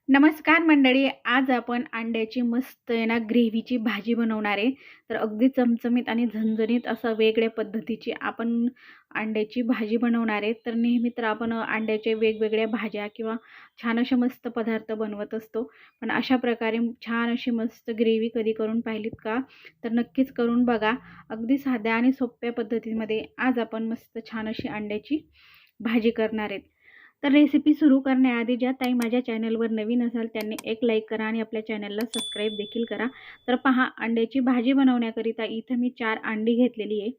नमस्कार मंडळी. आज आपण अंड्याची मस्त आहे ना ग्रेव्हीची भाजी बनवणार आहे. तर अगदी चमचमीत आणि झणझणीत असं वेगळ्या पद्धतीची आपण अंड्याची भाजी बनवणार आहे. तर नेहमी तर आपण अंड्याचे वेगवेगळ्या भाज्या किंवा छान असे मस्त पदार्थ बनवत असतो. पण अशा प्रकारे छान अशी मस्त ग्रेव्ही कधी करून पाहिलीत का? तर नक्कीच करून बघा. अगदी साध्या आणि सोप्या पद्धतीमध्ये आज आपण मस्त छान अशी अंड्याची भाजी करणार आहेत. तर रेसिपी सुरू करण्याआधी ज्या ताई माझ्या चॅनलवर नवीन असाल त्यांनी एक लाईक करा आणि आपल्या चॅनलला सबस्क्राईब देखील करा. तर पहा, अंड्याची भाजी बनवण्याकरिता इथं मी 4 अंडी घेतलेली आहे.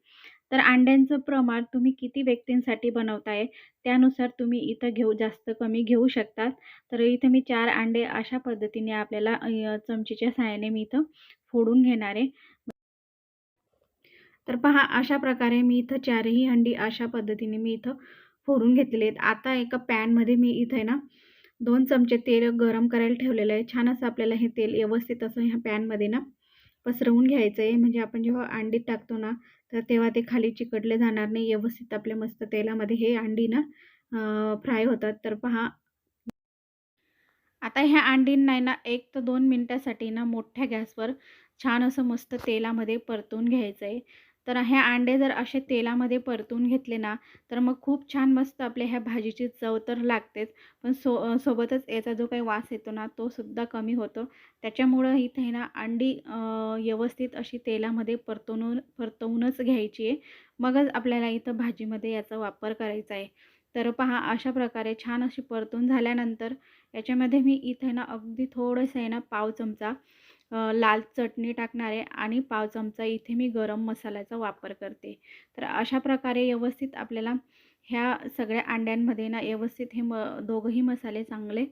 तर अंड्यांचं प्रमाण तुम्ही किती व्यक्तींसाठी बनवताय त्यानुसार तुम्ही इथं जास्त कमी घेऊ शकतात. तर इथं मी 4 अंडे अशा पद्धतीने आपल्याला चमचीच्या सहाय्याने मी इथं फोडून घेणार आहे. तर पहा, अशा प्रकारे मी इथं 4ही अंडी अशा पद्धतीने मी इथं फोडून घेतलेले आहेत. आता एका पॅनमध्ये मी इथे आहे ना 2 चमचे तेल गरम करायला ठेवलेलं आहे. छान असं आपल्याला हे तेल व्यवस्थित असं ह्या पॅनमध्ये ना पसरवून घ्यायचं आहे. म्हणजे आपण जेव्हा अंडी टाकतो ना, तर तेव्हा ते खाली चिकटले जाणार नाही. व्यवस्थित आपल्या मस्त तेलामध्ये हे अंडी ना फ्राय होतात. तर पहा, आता ह्या अंडींना आहे ना 1 ते 2 मिनिटासाठी ना मोठ्या गॅसवर छान असं मस्त तेलामध्ये परतून घ्यायचं आहे. तर हे अंडे जर असे तेलामध्ये परतून घेतले ना, तर मग खूप छान मस्त आपल्या ह्या भाजीची चव तर लागतेच. पण सोबतच याचा जो काही वास येतो ना, तो सुद्धा कमी होतो. त्याच्यामुळं इथे ना अंडी व्यवस्थित अशी तेलामध्ये परतवूनच घ्यायची आहे. मगच आपल्याला इथं भाजीमध्ये याचा वापर करायचा आहे. तर पहा, अशा प्रकारे छान अशी परतून झाल्यानंतर याच्यामध्ये मी इथे ना अगदी थोडंसं आहे ना पाव चमचा लाल चटणी टाकणार आहे आणि पाव चमचा इथे मी गरम मसाल्याचा वापर करते. तर अशा प्रकारे व्यवस्थित आपल्याला ह्या सगळ्या अंड्यांमध्ये ना व्यवस्थित हे दोघंही मसाले चांगले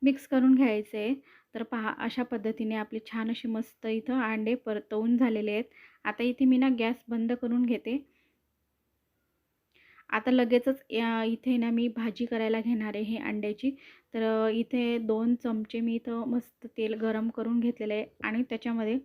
मिक्स करून घ्यायचे आहे. तर पहा, अशा पद्धतीने आपले छान अशी मस्त इथं अंडे परतवून झालेले आहेत. आता इथे मी ना गॅस बंद करून घेते. आता लगेचच इथे ना मी भाजी करायला घेणार आहे हे अंड्याची. तर इथे 2 चमचे मी इथं मस्त तेल गरम करून घेतलेलं आहे आणि त्याच्यामध्ये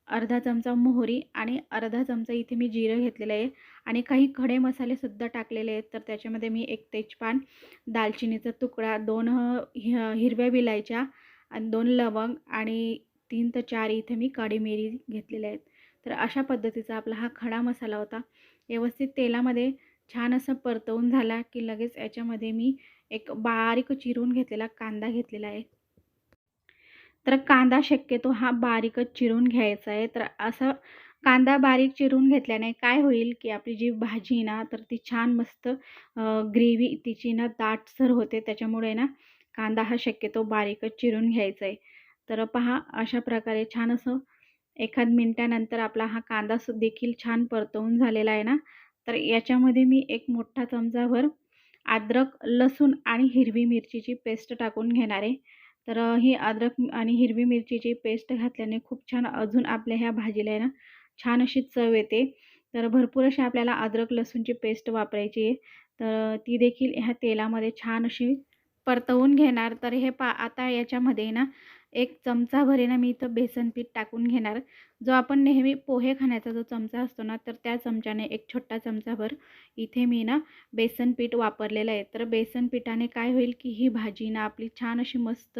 अर्धा चमचा मोहरी आणि अर्धा चमचा इथे मी जिरं घेतलेलं आहे आणि काही खडे मसालेसुद्धा टाकलेले आहेत. तर त्याच्यामध्ये मी 1 तेजपान, दालचिनीचा तुकडा, 2 हिरव्या विलायच्या आणि 2 लवंग आणि 3 ते 4 इथे मी काळी मिरी घेतलेल्या आहेत. तर अशा पद्धतीचा आपला हा खडा मसाला होता. व्यवस्थित तेलामध्ये छान असं परतवून झाला की लगेच याच्यामध्ये मी एक बारीक चिरून घेतलेला कांदा घेतलेला आहे. तर कांदा शक्यतो हा बारीकच चिरून घ्यायचा आहे. तर असं कांदा बारीक चिरून घेतल्याने काय होईल, की आपली जी भाजी आहे ना, तर ती छान मस्त ग्रेव्ही तिची ना दाटसर होते. त्याच्यामुळे ना कांदा हा शक्यतो बारीकच चिरून घ्यायचा आहे. तर पहा, अशा प्रकारे छान असं एखाद मिनिटानंतर आपला हा कांदा देखील छान परतवून झालेला आहे ना, तर याच्यामध्ये मी एक मोठा चमचाभर अद्रक, लसूण आणि हिरवी मिरचीची पेस्ट टाकून घेणार आहे. तर ही अद्रक आणि हिरवी मिरचीची पेस्ट घातल्याने खूप छान अजून आपल्या ह्या भाजीला आहे ना, छान अशी चव येते. तर भरपूर अशी आपल्याला अद्रक, लसूणची पेस्ट वापरायची आहे. तर ती देखील ह्या तेलामध्ये छान अशी परतवून घेणार. तर हे आता याच्यामध्ये ना 1 चमचाभर आहे ना मी इथं बेसन पीठ टाकून घेणार. जो आपण नेहमी पोहे खाण्याचा जो चमचा असतो ना, तर त्या चमच्याने 1 छोटा चमचाभर इथे मी ना बेसन पीठ वापरलेलं आहे. तर बेसन पिठाने काय होईल, की ही भाजी ना आपली छान अशी मस्त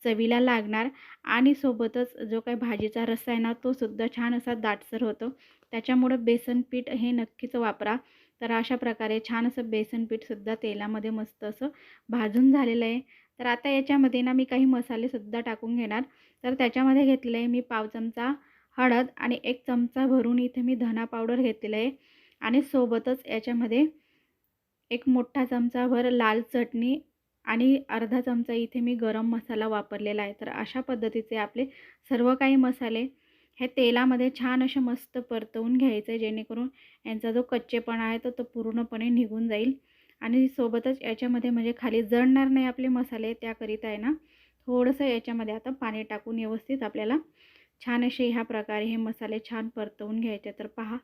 चवीला लागणार आणि सोबतच जो काही भाजीचा रस्सा आहे ना, तो सुद्धा छान असा दाटसर होतो. त्याच्यामुळं बेसन पीठ हे नक्कीच वापरा. तर अशा प्रकारे छान असं बेसन पीठसुद्धा तेलामध्ये मस्त असं भाजून झालेलं आहे. तर आता याच्यामध्ये ना मी काही मसालेसुद्धा टाकून घेणार. तर त्याच्यामध्ये घेतलेलं आहे मी पाव चमचा हळद आणि 1 चमचा भरून इथे मी धना पावडर घेतलेलं आहे आणि सोबतच याच्यामध्ये 1 मोठा चमचाभर लाल चटणी आणि अर्धा चमचा इथे मी गरम मसाला वापरलेला आहे. तर अशा पद्धतीचे आपले सर्व काही मसाले हे तेलामध्ये छान असे मस्त परतवून घ्यायचे, जेणेकरून यांचा जो कच्चेपणा आहे तो पूर्णपणे निघून जाईल आणि सोबतच याच्यामध्ये म्हणजे खाली जळणार नाही आपले मसाले, त्याकरिता आहे ना थोडंसं याच्यामध्ये आता पाणी टाकून व्यवस्थित आपल्याला छान असे ह्या प्रकारे हे मसाले छान परतवून घ्यायचे. तर पहा,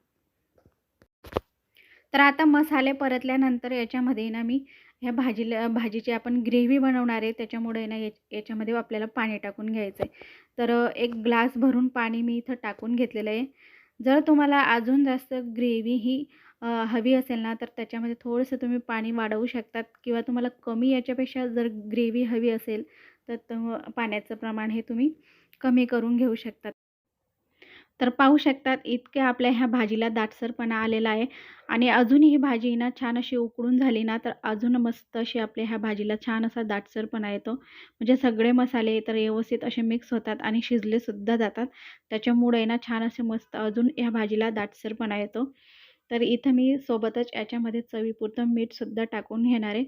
तर आता मसाले परतल्यानंतर याच्यामध्ये ना मी ह्या भाजीची आपण ग्रेव्ही बनवणार आहे, त्याच्यामुळे ना याच्यामध्ये आपल्याला पाणी टाकून घ्यायचं आहे. तर 1 ग्लास भरून पाणी मी इथं टाकून घेतलेलं आहे. जर तुम्हाला अजून जास्त ग्रेव्ही ही हवी असेल ना, तर त्याच्यामध्ये थोडंसं तुम्ही पाणी वाढवू शकतात किंवा तुम्हाला कमी याच्यापेक्षा जर ग्रेव्ही हवी असेल, तर पाण्याचं प्रमाण हे तुम्ही कमी करून घेऊ शकता. तर पाहू शकतात इतके आपल्या ह्या भाजीला दाटसरपणा आलेला आहे आणि अजूनही ही भाजी ना छान अशी उकळून झाली ना, तर अजून मस्त अशी आपल्या ह्या भाजीला छान असा दाटसरपणा येतो. म्हणजे सगळे मसाले तर व्यवस्थित असे मिक्स होतात आणि शिजलेसुद्धा जातात. त्याच्यामुळे ना छान असे मस्त अजून ह्या भाजीला दाटसरपणा येतो. तर इथं मी सोबतच याच्यामध्ये चवीपुरतं मीठसुद्धा टाकून घेणार आहे.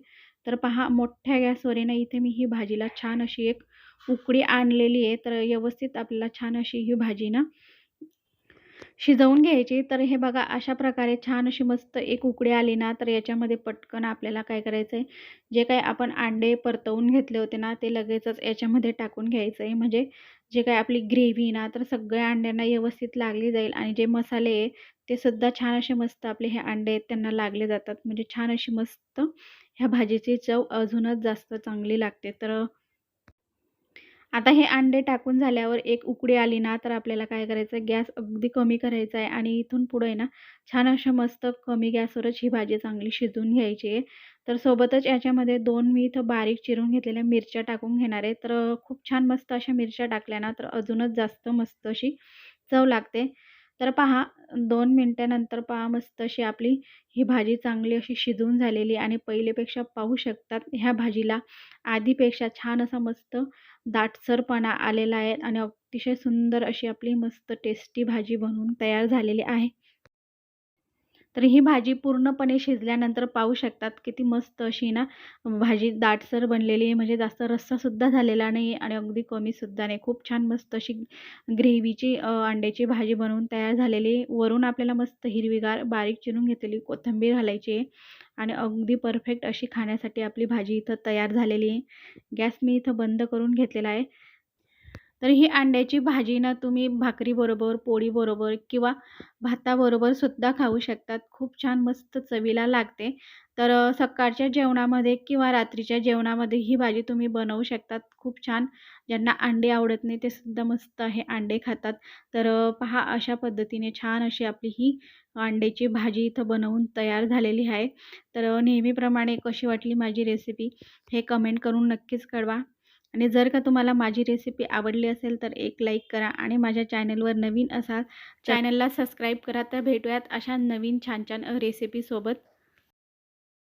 तर पहा मोठ्या गॅसवर आहे ना, इथे मी ही भाजीला छान अशी एक उकळी आणलेली आहे. तर व्यवस्थित आपल्याला छान अशी ही भाजी ना शिजवून घ्यायची. तर हे बघा अशा प्रकारे छान अशी मस्त एक उकळी आली ना, तर याच्यामध्ये पटकन आपल्याला काय करायचं आहे, जे काही आपण अंडे परतवून घेतले होते ना, ते लगेचच याच्यामध्ये टाकून घ्यायचं आहे. म्हणजे जे काही आपली ग्रेव्ही ना, तर सगळ्या अंड्यांना व्यवस्थित लागली जाईल आणि जे मसाले आहे, ते सुद्धा छान असे मस्त आपले हे अंडे आहेत त्यांना लागले जातात. म्हणजे छान अशी मस्त ह्या भाजीची चव अजूनच जास्त चांगली लागते. तर आता हे अंडे टाकून झाल्यावर एक उकळी आली ना, तर आपल्याला काय करायचं आहे, गॅस अगदी कमी करायचा आहे आणि इथून पुढे आहे ना, छान अशा मस्त कमी गॅसवरच ही भाजी चांगली शिजवून घ्यायची आहे. तर सोबतच याच्यामध्ये 2 मी इथं बारीक चिरून घेतलेल्या मिरच्या टाकून घेणार आहे. तर खूप छान मस्त अशा मिरच्या टाकल्या ना, तर अजूनच जास्त मस्त अशी चव लागते. तर पहा 2 मिनिटानंतर पहा मस्त अशी आपली ही भाजी चांगली अशी शिजवून झालेली आणि पहिलेपेक्षा पाहू शकतात ह्या भाजीला आधीपेक्षा छान असा मस्त दाटसरपणा आलेला आहे आणि अतिशय सुंदर अशी आपली मस्त टेस्टी भाजी बनवून तयार झालेली आहे. तर ही भाजी पूर्णपणे शिजल्यानंतर पाहू शकतात किती मस्त अशी ना भाजी दाटसर बनलेली आहे. म्हणजे जास्त रस्सासुद्धा झालेला नाही आणि अगदी कमीसुद्धा नाही. खूप छान मस्त अशी ग्रेव्हीची अंड्याची भाजी बनवून तयार झालेली आहे. वरून आपल्याला मस्त हिरवीगार बारीक चिरून घेतलेली कोथिंबीर घालायची आहे आणि अगदी परफेक्ट अशी खाण्यासाठी आपली भाजी इथं तयार झालेली आहे. गॅस मी इथं बंद करून घेतलेला आहे. तर ही अंड्याची भाजी ना तुम्ही भाकरीबरोबर, पोळीबरोबर किंवा भाताबरोबर सुद्धा खाऊ शकतात. खूप छान मस्त चवीला लागते. तर सकाळच्या जेवणामध्ये किंवा रात्रीच्या जेवणामध्ये ही भाजी तुम्ही बनवू शकतात. खूप छान. ज्यांना अंडे आवडत नाही ते सुद्धा मस्त हे अंडे खातात. तर पहा अशा पद्धतीने छान अशी आपली ही अंड्याची भाजी इथं बनवून तयार झालेली आहे. तर नेहमीप्रमाणे कशी वाटली माझी रेसिपी हे कमेंट करून नक्कीच कळवा. आणि जर का तुम्हाला माझी रेसिपी आवडली असेल तर एक लाईक करा आणि माझ्या चॅनलवर नवीन असाल चॅनलला सबस्क्राईब करा. तर भेटूयात अशा नवीन छान छान रेसिपीसोबत.